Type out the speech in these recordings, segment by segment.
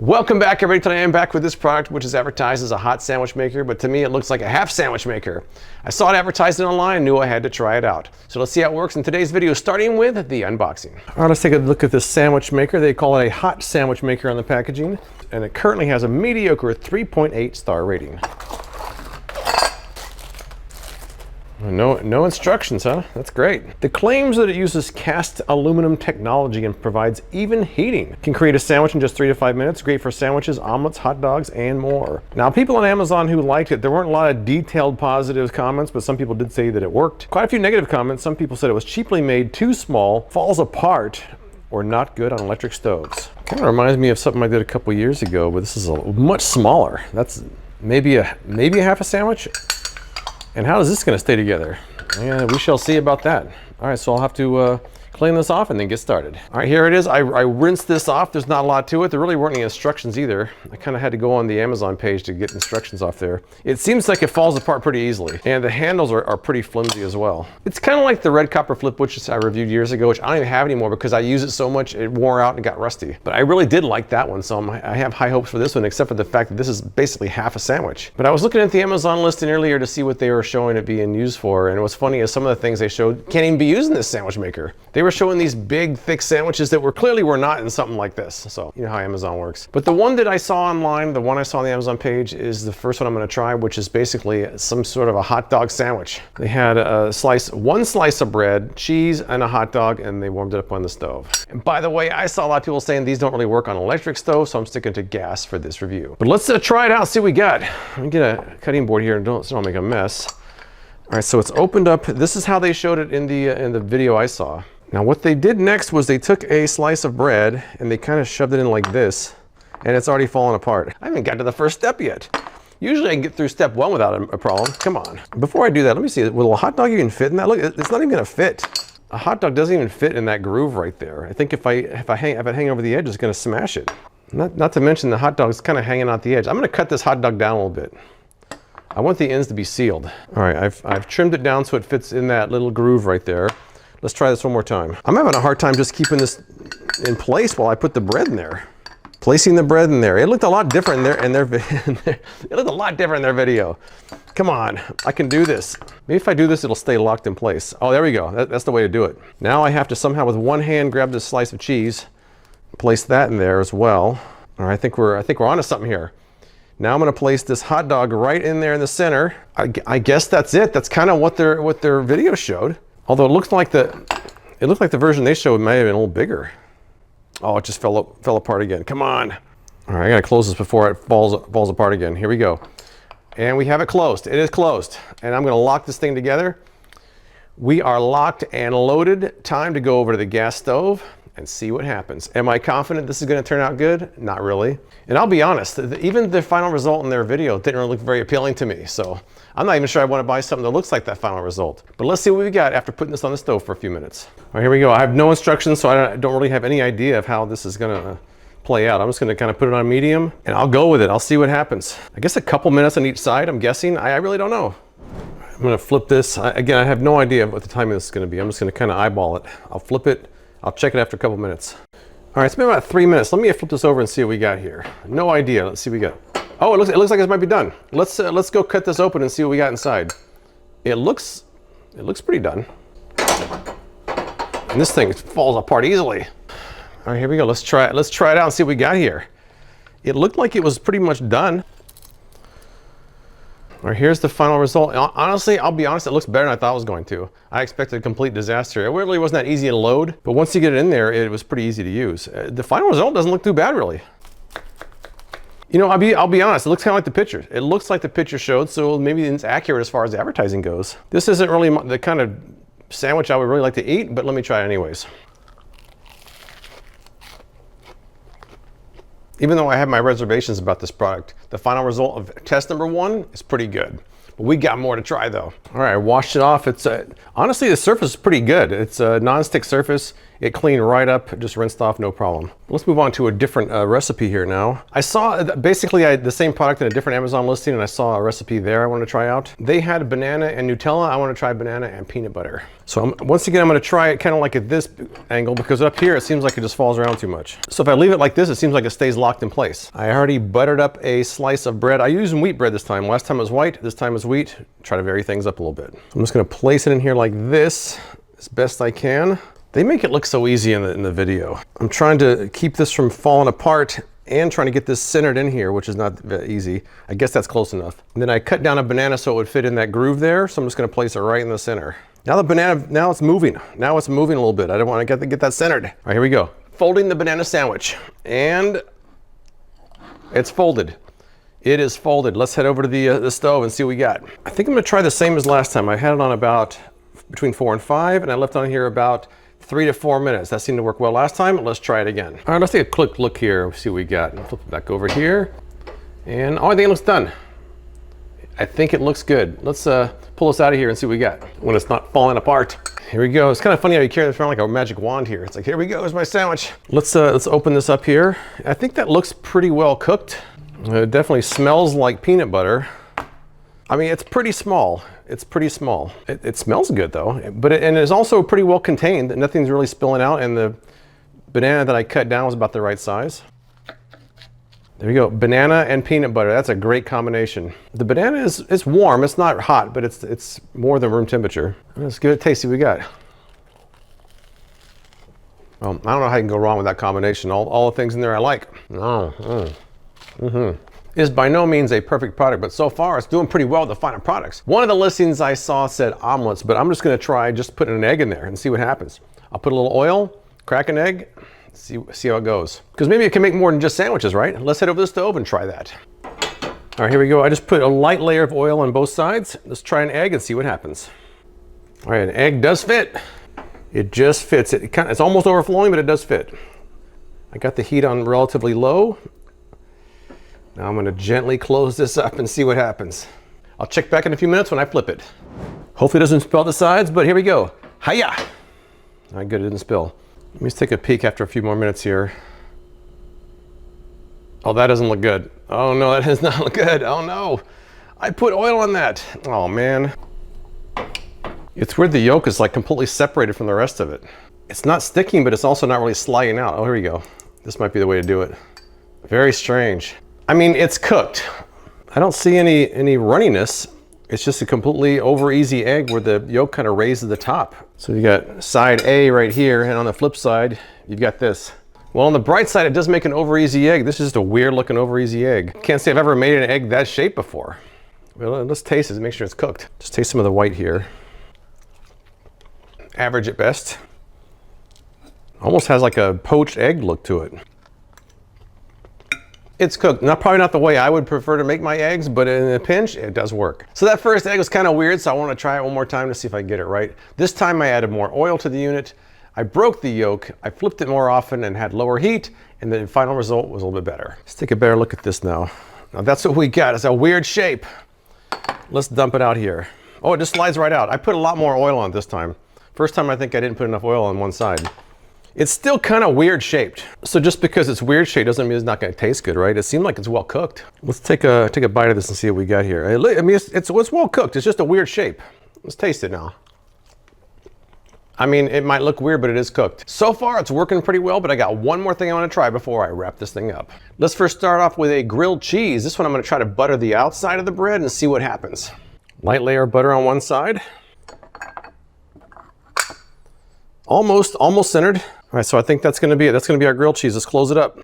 Welcome back, everybody. Today I'm back with this product, which is advertised as a hot sandwich maker, but to me it looks like a half sandwich maker. I saw it advertised online, knew I had to try it out. So let's see how it works in today's video, starting with the unboxing. All right, let's take a look at this sandwich maker. They call it a hot sandwich maker on the packaging, and it currently has a mediocre 3.8 star rating. No instructions, huh? That's great. The claims that it uses cast aluminum technology and provides even heating. Can create a sandwich in just 3 to 5 minutes. Great for sandwiches, omelets, hot dogs, and more. Now, people on Amazon who liked it, there weren't a lot of detailed positive comments, but some people did say that it worked. Quite a few negative comments. Some people said it was cheaply made, too small, falls apart, or not good on electric stoves. Kind of reminds me of something I did a couple years ago, but this is much smaller. That's maybe a half a sandwich. And how is this going to stay together? Yeah, we shall see about that. All right, so I'll have to clean this off and then get started. All right, here it is. I rinsed this off. There's not a lot to it. There really weren't any instructions either. I kind of had to go on the Amazon page to get instructions off there. It seems like it falls apart pretty easily. And the handles are pretty flimsy as well. It's kind of like the red copper flip, which I reviewed years ago, which I don't even have anymore because I use it so much it wore out and got rusty. But I really did like that one, so I have high hopes for this one, except for the fact that this is basically half a sandwich. But I was looking at the Amazon listing earlier to see what they were showing it being used for, and what's funny is some of the things they showed can't even be used in this sandwich maker. They were showing these big, thick sandwiches that clearly were not in something like this. So you know how Amazon works. But the one that I saw online, the one I saw on the Amazon page, is the first one I'm going to try, which is basically some sort of a hot dog sandwich. They had one slice of bread, cheese, and a hot dog, and they warmed it up on the stove. And by the way, I saw a lot of people saying these don't really work on electric stoves, so I'm sticking to gas for this review. But let's try it out and see what we got. Let me get a cutting board here so don't make a mess. All right, so it's opened up. This is how they showed it in the video I saw. Now what they did next was they took a slice of bread and they kind of shoved it in like this, and it's already fallen apart. I haven't got to the first step yet. Usually I can get through step one without a problem. Come on. Before I do that, let me see, will a hot dog even fit in that? Look, it's not even gonna fit. A hot dog doesn't even fit in that groove right there. I think if I hang over the edge, it's gonna smash it. Not to mention the hot dog's kind of hanging out the edge. I'm gonna cut this hot dog down a little bit. I want the ends to be sealed. All right, I've trimmed it down so it fits in that little groove right there. Let's try this one more time. I'm having a hard time just keeping this in place while I put the bread in there. Placing the bread in there. It looked a lot different in their video. Come on, I can do this. Maybe if I do this, it'll stay locked in place. Oh, there we go. That's the way to do it. Now I have to somehow with one hand grab this slice of cheese, place that in there as well. All right, I think we're onto something here. Now I'm going to place this hot dog right in there in the center. I guess that's it. That's kind of what their video showed. Although it looked like the version they showed might have been a little bigger. Oh, it just fell apart again. Come on. All right, I gotta close this before it falls apart again. Here we go. And we have it closed. It is closed. And I'm gonna lock this thing together. We are locked and loaded. Time to go over to the gas stove and see what happens. Am I confident this is gonna turn out good? Not really. And I'll be honest, even the final result in their video didn't really look very appealing to me. So I'm not even sure I want to buy something that looks like that final result. But let's see what we got after putting this on the stove for a few minutes. All right, here we go. I have no instructions, so I don't really have any idea of how this is gonna play out. I'm just gonna kind of put it on medium and I'll go with it. I'll see what happens. I guess a couple minutes on each side, I'm guessing. I really don't know. I'm gonna flip this. Again, I have no idea what the timing this is gonna be. I'm just gonna kind of eyeball it. I'll flip it. I'll check it after a couple minutes. All right, it's been about 3 minutes. Let me flip this over and see what we got here. No idea. Let's see what we got. Oh, it looks like this might be done. Let's go cut this open and see what we got inside. It looks pretty done. And this thing falls apart easily. All right, here we go. Let's try it out and see what we got here. It looked like it was pretty much done. All right, here's the final result. Honestly, I'll be honest, it looks better than I thought it was going to. I expected a complete disaster. It really wasn't that easy to load, but once you get it in there, it was pretty easy to use. The final result doesn't look too bad, really. You know, I'll be honest, it looks kind of like the picture. It looks like the picture showed, so maybe it's accurate as far as advertising goes. This isn't really the kind of sandwich I would really like to eat, but let me try it anyways. Even though I have my reservations about this product, the final result of test number 1 is pretty good. But we got more to try though. All right, I washed it off. It's honestly, the surface is pretty good. It's a non-stick surface. It cleaned right up, just rinsed off, no problem. Let's move on to a different recipe here now. I saw basically the same product in a different Amazon listing, and I saw a recipe there I wanted to try out. They had banana and Nutella. I want to try banana and peanut butter. So once again, I'm going to try it kind of like at this angle, because up here it seems like it just falls around too much. So if I leave it like this, it seems like it stays locked in place. I already buttered up a slice of bread. I used wheat bread this time. Last time it was white, this time it's wheat. Try to vary things up a little bit. I'm just going to place it in here like this as best I can. They make it look so easy in the video. I'm trying to keep this from falling apart and trying to get this centered in here, which is not easy. I guess that's close enough. And then I cut down a banana so it would fit in that groove there. So I'm just gonna place it right in the center. Now the banana, now it's moving. Now it's moving a little bit. I don't want to get that centered. All right, here we go. Folding the banana sandwich. And it's folded. It is folded. Let's head over to the stove and see what we got. I think I'm gonna try the same as last time. I had it on about between 4 and 5, and I left on here about 3 to 4 minutes. That seemed to work well last time. Let's try it again. All right, let's take a quick look here, see what we got. Flip it back over here. And oh, I think it looks done. I think it looks good. Let's pull this out of here and see what we got when it's not falling apart. Here we go. It's kind of funny how you carry this around like a magic wand here. It's like, here we go, here's my sandwich. Let's open this up here. I think that looks pretty well cooked. It definitely smells like peanut butter. I mean, it's pretty small. It's pretty small. It smells good though, but and it's also pretty well contained. Nothing's really spilling out, and the banana that I cut down was about the right size. There we go, banana and peanut butter. That's a great combination. The banana is warm. It's not hot, but it's more than room temperature. Let's give it a taste. See what we got. Well, I don't know how you can go wrong with that combination. All the things in there I like. It is by no means a perfect product, but so far it's doing pretty well with the final products. One of the listings I saw said omelets, but I'm just gonna try just putting an egg in there and see what happens. I'll put a little oil, crack an egg, see how it goes. Because maybe it can make more than just sandwiches, right? Let's head over to the stove and try that. All right, here we go. I just put a light layer of oil on both sides. Let's try an egg and see what happens. All right, an egg does fit. It just fits. It's almost overflowing, but it does fit. I got the heat on relatively low. Now I'm gonna gently close this up and see what happens. I'll check back in a few minutes when I flip it. Hopefully it doesn't spill the sides, but here we go. Hiya! All right, good, it didn't spill. Let me just take a peek after a few more minutes here. Oh, that doesn't look good. Oh no, that does not look good. Oh no, I put oil on that. Oh man. It's weird the yolk is like completely separated from the rest of it. It's not sticking, but it's also not really sliding out. Oh, here we go. This might be the way to do it. Very strange. I mean, it's cooked. I don't see any runniness. It's just a completely over easy egg where the yolk kind of raises the top. So you got side A right here, and on the flip side, you've got this. Well, on the bright side, it does make an over easy egg. This is just a weird looking over easy egg. Can't say I've ever made an egg that shape before. Well, let's taste it and make sure it's cooked. Just taste some of the white here. Average at best. Almost has like a poached egg look to it. It's cooked. Probably not the way I would prefer to make my eggs, but in a pinch, it does work. So that first egg was kind of weird, so I want to try it one more time to see if I can get it right. This time I added more oil to the unit. I broke the yolk, I flipped it more often and had lower heat, and the final result was a little bit better. Let's take a better look at this now. Now that's what we got. It's a weird shape. Let's dump it out here. Oh, it just slides right out. I put a lot more oil on it this time. First time I think I didn't put enough oil on one side. It's still kind of weird shaped. So just because it's weird shaped doesn't mean it's not going to taste good, right? It seemed like it's well cooked. Let's take a bite of this and see what we got here. I mean, it's well cooked. It's just a weird shape. Let's taste it now. I mean, it might look weird, but it is cooked. So far, it's working pretty well, but I got one more thing I want to try before I wrap this thing up. Let's first start off with a grilled cheese. This one I'm going to try to butter the outside of the bread and see what happens. Light layer of butter on one side. Almost centered. All right, so I think that's gonna be it. That's gonna be our grilled cheese. Let's close it up.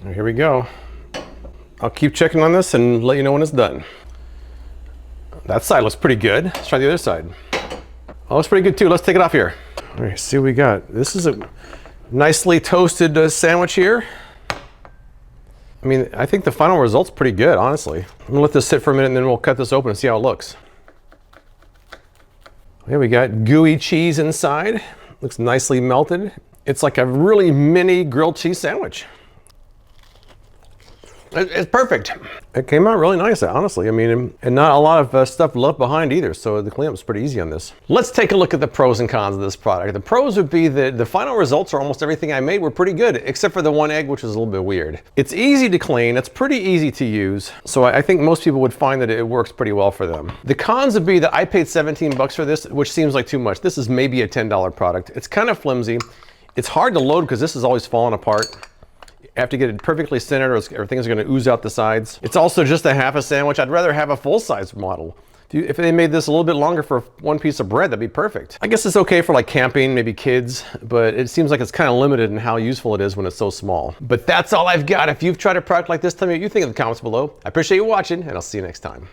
Right, here we go. I'll keep checking on this and let you know when it's done. That side looks pretty good. Let's try the other side. Oh, it's pretty good too. Let's take it off here. All right, see what we got. This is a nicely toasted sandwich here. I mean, I think the final result's pretty good, honestly. I'm gonna let this sit for a minute and then we'll cut this open and see how it looks. Here we got gooey cheese inside. Looks nicely melted. It's like a really mini grilled cheese sandwich. It's perfect. It came out really nice, honestly. I mean, and not a lot of stuff left behind either, so the cleanup's pretty easy on this. Let's take a look at the pros and cons of this product. The pros would be that the final results are almost everything I made were pretty good, except for the one egg, which is a little bit weird. It's easy to clean, it's pretty easy to use, so I think most people would find that it works pretty well for them. The cons would be that I paid 17 bucks for this, which seems like too much. This is maybe a $10 product. It's kind of flimsy. It's hard to load because this is always falling apart. You have to get it perfectly centered or things are going to ooze out the sides. It's also just a half a sandwich. I'd rather have a full-size model. If they made this a little bit longer for one piece of bread, that'd be perfect. I guess it's okay for like camping, maybe kids, but it seems like it's kind of limited in how useful it is when it's so small. But that's all I've got. If you've tried a product like this, tell me what you think in the comments below. I appreciate you watching, and I'll see you next time.